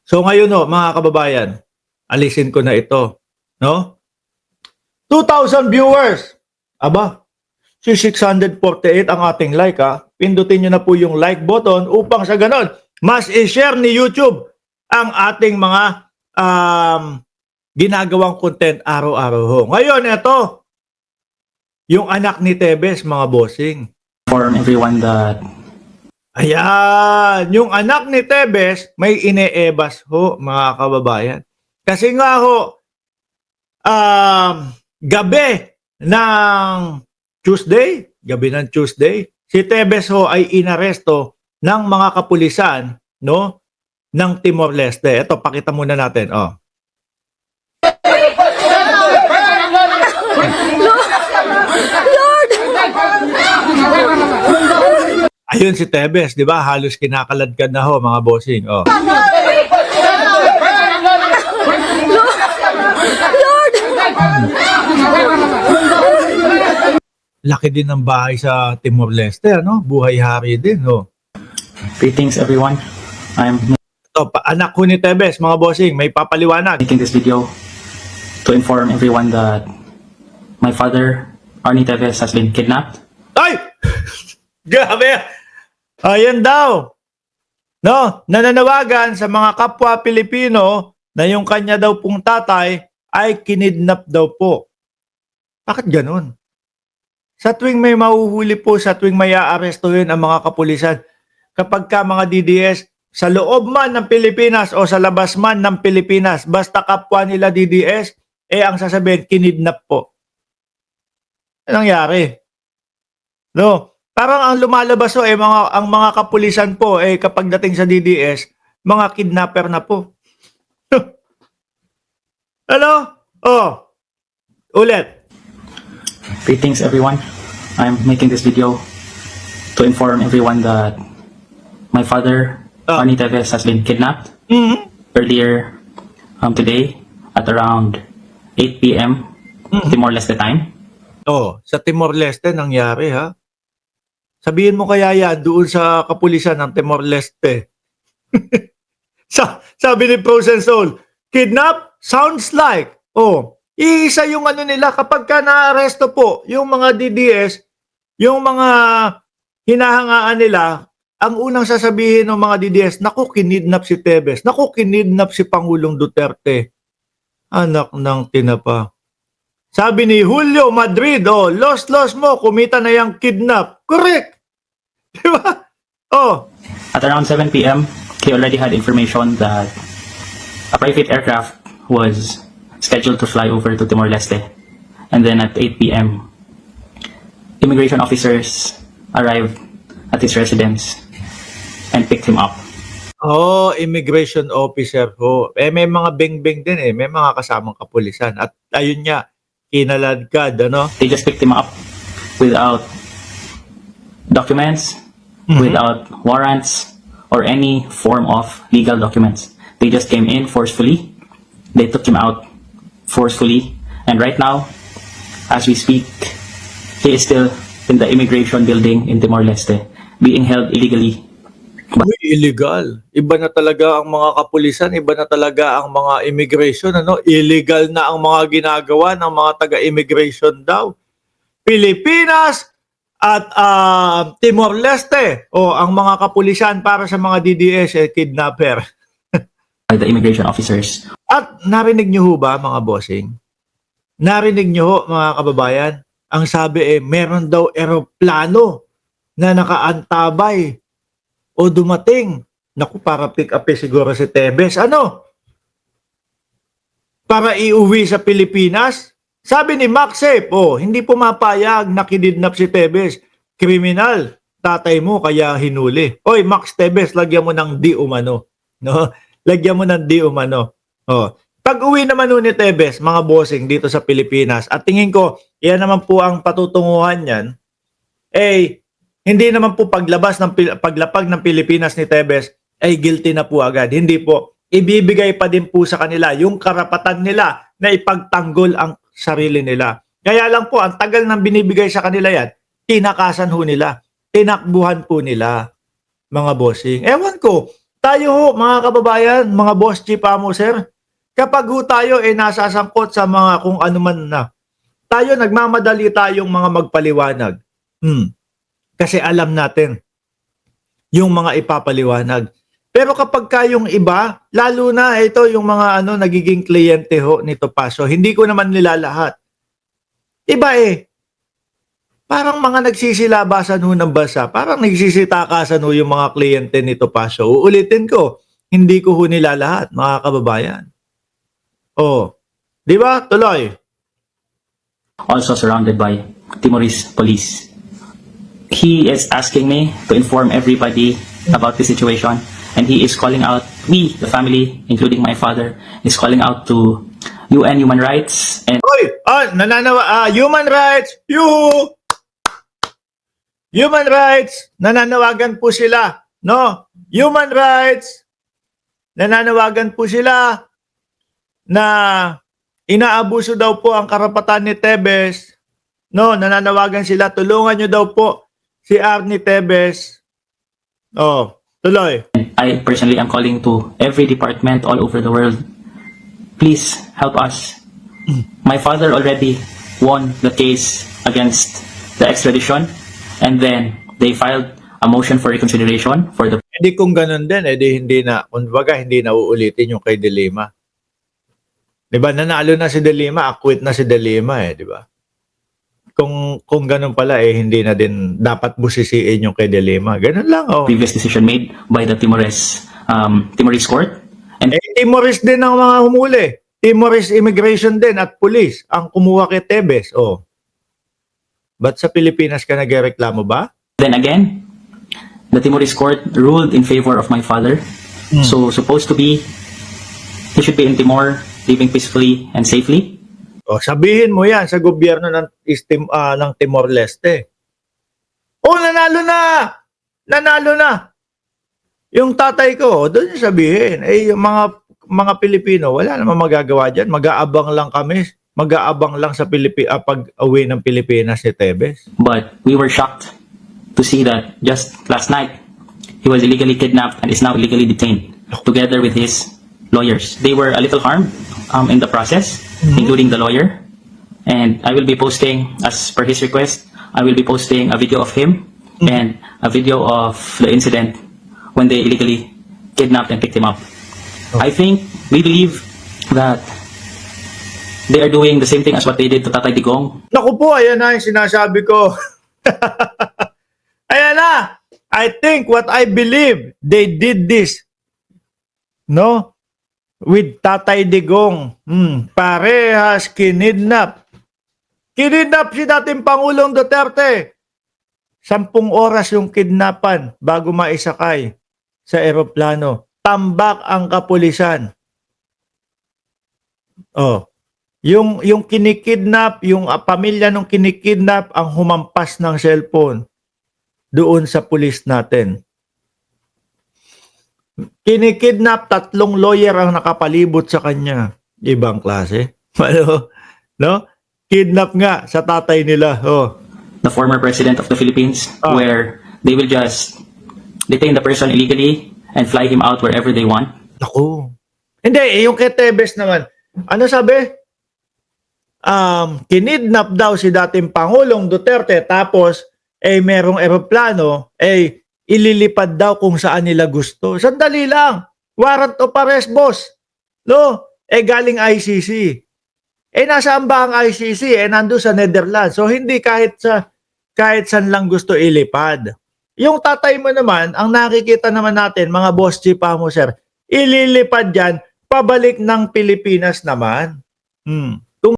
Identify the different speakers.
Speaker 1: So ngayon no, mga kababayan, alisin ko na ito, no? 2,000 viewers. Aba, si 648 ang ating like ha. Pindutin nyo na po yung like button upang sa ganon, mas i-share ni YouTube ang ating mga ginagawang content araw-araw ho. Ngayon, ito, yung anak ni Tebes, mga bossing.
Speaker 2: Inform everyone that
Speaker 1: Ayan, yung anak ni Tebes may ine-ebas ho, mga kababayan. Kasi nga ho, gabi ng Tuesday, si Tebes ho ay inaresto ng mga kapulisan, no, ng Timor-Leste. Ito, pakita muna natin, oh. Ayun si Tebes, di ba? Halos kinakaladkad na ho, mga bossing. Oh. Laki din ng bahay sa Timor-Leste, ano? Buhay hari din, oh.
Speaker 2: greetings everyone. I'm
Speaker 1: Ito, anak ko ni Tebes, mga bossing, may papaliwanag.
Speaker 2: making this video to inform everyone that my father, Arnie Teves, has been kidnapped.
Speaker 1: Ay! Grabe! Ayan daw. No, nananawagan sa mga kapwa Pilipino na yung kanya daw pong tatay ay kinidnap daw po. Bakit ganun? Sa tuwing may mahuhuli po, sa tuwing may aarestuhin ang mga kapulisan, kapag ka mga DDS, sa loob man ng Pilipinas o sa labas man ng Pilipinas, basta kapwa nila DDS, ang sasabihin, kinidnap po. Anong nangyari? No? Parang ang lumalabas ho, ang mga kapulisan po, kapag dating sa DDS, mga kidnapper na po. Ano? Oh, ulit.
Speaker 2: Greetings everyone. I'm making this video to inform everyone that my father, Arnie Teves, has been kidnapped earlier today at around 8 p.m. Timor-Leste time.
Speaker 1: Oh, sa Timor-Leste nangyari ha. Sabihin mo kaya yan doon sa kapulisan ng Timor-Leste. Sabi ni Frozen Soul, kidnap sounds like. Oh, iisa yung ano nila kapag ka na-aresto po, yung mga DDS, yung mga hinahangaan nila, ang unang sasabihin ng mga DDS, naku, kinidnap si Tebes, naku, kinidnap si Pangulong Duterte. Anak ng tinapa. Sabi ni Julio Madrid, oh, loss mo, kumita na yung kidnap. Correct. Di ba? Oh.
Speaker 2: At around 7 p.m., he already had information that a private aircraft was scheduled to fly over to Timor-Leste. And then at 8 p.m., immigration officers arrived at his residence and picked him up.
Speaker 1: Oh, immigration officer ho. May mga beng-beng din may mga kasamang kapulisan. At ayun nga, kinaladkad, ano?
Speaker 2: They just picked him up without documents, without warrants, or any form of legal documents. They just came in forcefully. They took him out forcefully. And right now, as we speak, he is still in the immigration building in Timor-Leste, being held illegally.
Speaker 1: Uy, illegal. Iba na talaga ang mga kapulisan, iba na talaga ang mga immigration, ano? Illegal na ang mga ginagawa ng mga taga-immigration daw. Pilipinas at Timor-Leste, ang mga kapulisan para sa mga DDS kidnapper.
Speaker 2: By the immigration officers.
Speaker 1: At narinig niyo ho ba, mga bossing? Narinig niyo ho, mga kababayan? Ang sabi meron daw eroplano na nakaantabay o dumating. Naku, para pick up siguro si Tebes. Ano? Para iuwi sa Pilipinas? Sabi ni Maxep, hindi pumapayag na kinidnap si Tebes. Kriminal. Tatay mo kaya hinuli. Oy, Max Tebes, lagyan mo ng di umano. No? Lagyan mo ng di umano. Pag uwi naman ni Tebes, mga bossing dito sa Pilipinas, at tingin ko, yan naman po ang patutunguhan niyan, hindi naman po paglapag ng Pilipinas ni Tebes ay guilty na po agad. Hindi po. Ibibigay pa din po sa kanila yung karapatan nila na ipagtanggol ang sarili nila. Kaya lang po, ang tagal nang binibigay sa kanila yan, tinakasan ho nila. Tinakbuhan po nila, mga bossing. Ewan ko, Tayo ho, mga kababayan, mga boss chief amo, sir, kapag ho tayo nasasangkot sa mga kung ano man na, tayo nagmamadali tayong mga magpaliwanag. Kasi alam natin yung mga ipapaliwanag. Pero kapag kayong iba, lalo na ito yung mga nagiging kliyente ho nito Paso, hindi ko naman nila lahat. Iba parang mga nagsisilabasan ho ng basa, parang nagsisitakasan ho yung mga kliyente nito Paso. Uulitin ko, hindi ko ho nila lahat, mga kababayan. Di ba? Tuloy.
Speaker 2: Also surrounded by Timorese police. He is asking me to inform everybody about the situation, and he is calling out, we, the family, including my father, is calling out to UN human rights and
Speaker 1: Human rights, human rights, nananawagan po sila, no? Human rights, nananawagan po sila na inaabuso daw po ang karapatan ni Tebes, no? Nananawagan sila, tulungan nyo daw po si Arnie Tebes. Tuloy.
Speaker 2: I personally am calling to every department all over the world. Please help us. My father already won the case against the extradition, and then they filed a motion for reconsideration for the
Speaker 1: Hindi kung ganun din, hindi na uulitin yung kay De Lima. Diba, nanalo na si De Lima, acquit na si De Lima diba? Kung ganun pala hindi na din dapat busisiin yung kay De Lima. Ganun lang
Speaker 2: previous decision made by the Timorese court. And
Speaker 1: Timorese din ang mga humuli. Timorese immigration din at police ang kumuha kay Tebes. Ba't sa Pilipinas ka nagreklamo ba?
Speaker 2: then again, the Timorese court ruled in favor of my father. So supposed to be, he should be in Timor, living peacefully and safely.
Speaker 1: Sabihin mo yan sa gobyerno ng Timor-Leste. Nanalo na! Nanalo na! Yung tatay ko, doon yung sabihin, yung mga Pilipino, wala namang magagawa dyan. Mag-aabang lang kami. Mag-aabang lang sa pag-uwi ng Pilipinas si Tebes.
Speaker 2: But we were shocked to see that just last night, he was illegally kidnapped and is now illegally detained together with his lawyers. They were a little harmed in the process, including the lawyer. And I will be posting, as per his request, I will be posting a video of him and a video of the incident when they illegally kidnapped and picked him up. I think, we believe that they are doing the same thing as what they did to Tatay Digong.
Speaker 1: Naku po, ayan na yung sinasabi ko. Ayan na! I think what I believe, they did this, no? With Tatay Digong. Parehas kinidnap. Kinidnap si dating Pangulong Duterte. 10 oras yung kidnapan bago maisakay sa eroplano. Tambak ang kapulisan. Yung kinikidnap, yung pamilya nung kinikidnap ang humampas ng cellphone doon sa pulis natin. Kinikidnap, 3 lawyer ang nakapalibot sa kanya. Ibang klase. No? Kidnap nga sa tatay nila.
Speaker 2: The former president of the Philippines, where they will just detain the person illegally and fly him out wherever they want.
Speaker 1: Naku. Hindi, yung kay Tebes naman. Ano sabi? Kinidnap daw si dating Pangulong Duterte tapos merong eroplano ililipad daw kung saan nila gusto. Sandali lang. Warrant of arrest, boss. No? Galing ICC. Nasaan ba ang ICC? Nandun sa Netherlands. So, hindi kahit saan lang gusto ilipad. Yung tatay mo naman, ang nakikita naman natin, mga boss chief mo, sir, ililipad yan, pabalik ng Pilipinas naman.